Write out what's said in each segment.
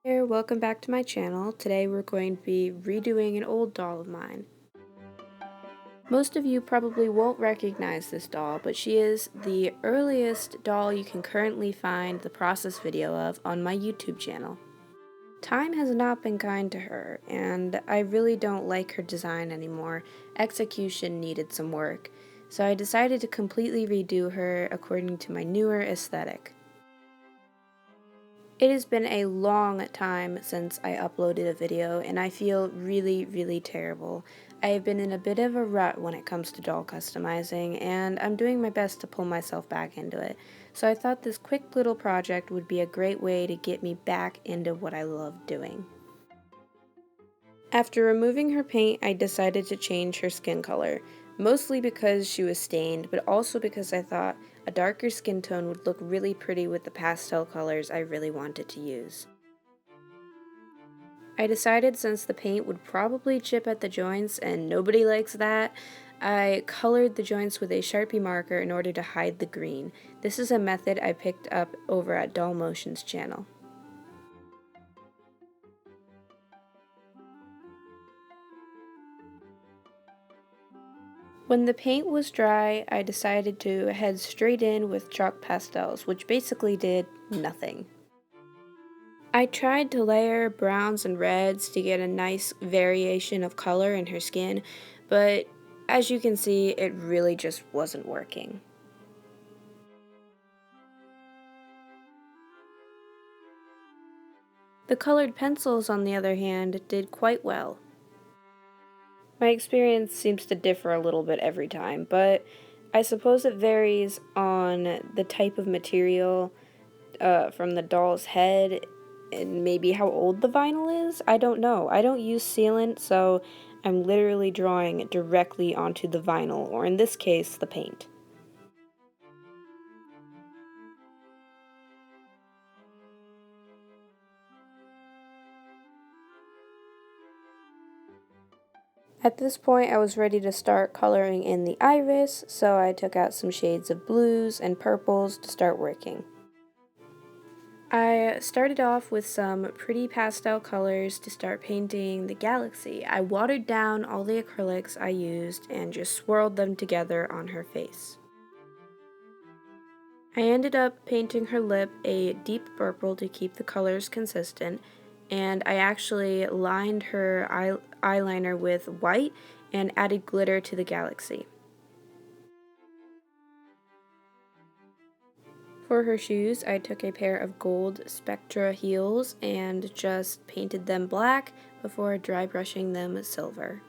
Here, welcome back to my channel. Today we're going to be redoing an old doll of mine. Most of you probably won't recognize this doll, but she is the earliest doll you can currently find the process video of on my YouTube channel. Time has not been kind to her, and I really don't like her design anymore. Execution needed some work, so I decided to completely redo her according to my newer aesthetic. It has been a long time since I uploaded a video, and I feel really terrible. I have been in a bit of a rut when it comes to doll customizing, and I'm doing my best to pull myself back into it. So I thought this quick little project would be a great way to get me back into what I love doing. After removing her paint, I decided to change her skin color, mostly because she was stained, but also because I thought a darker skin tone would look really pretty with the pastel colors I really wanted to use. I decided since the paint would probably chip at the joints and nobody likes that, I colored the joints with a Sharpie marker in order to hide the green. This is a method I picked up over at Doll Motion's channel. When the paint was dry, I decided to head straight in with chalk pastels, which basically did nothing. I tried to layer browns and reds to get a nice variation of color in her skin, but as you can see, it really just wasn't working. The colored pencils, on the other hand, did quite well. My experience seems to differ a little bit every time, but I suppose it varies on the type of material from the doll's head and maybe how old the vinyl is. I don't know. I don't use sealant, so I'm literally drawing directly onto the vinyl, or in this case, the paint. At this point, I was ready to start coloring in the iris, so I took out some shades of blues and purples to start working. I started off with some pretty pastel colors to start painting the galaxy. I watered down all the acrylics I used and just swirled them together on her face. I ended up painting her lip a deep purple to keep the colors consistent, and I actually lined her eyeliner with white and added glitter to the galaxy. For her shoes, I took a pair of gold Spectra heels and just painted them black before dry brushing them silver.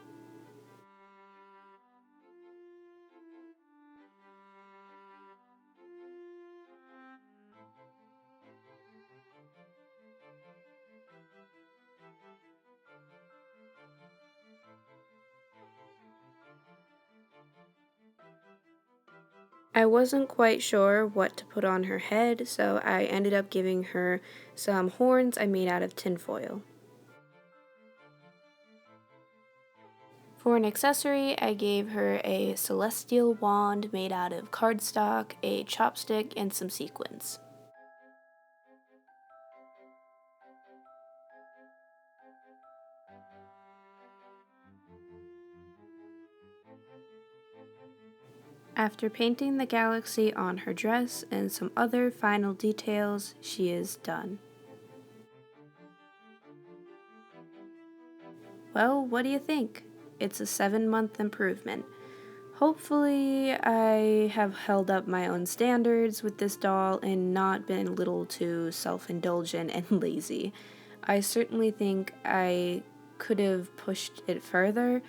I wasn't quite sure what to put on her head, so I ended up giving her some horns I made out of tinfoil. For an accessory, I gave her a celestial wand made out of cardstock, a chopstick, and some sequins. After painting the galaxy on her dress and some other final details, she is done. Well, what do you think? It's a 7-month improvement. Hopefully, I have held up my own standards with this doll and not been a little too self-indulgent and lazy. I certainly think I could have pushed it further,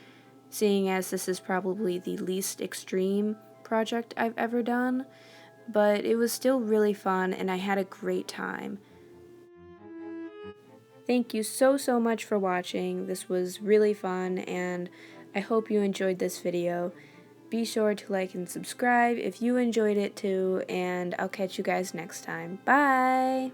seeing as this is probably the least extreme project I've ever done, but it was still really fun and I had a great time. Thank you so much for watching. This was really fun and I hope you enjoyed this video. Be sure to like and subscribe if you enjoyed it too, and I'll catch you guys next time. Bye!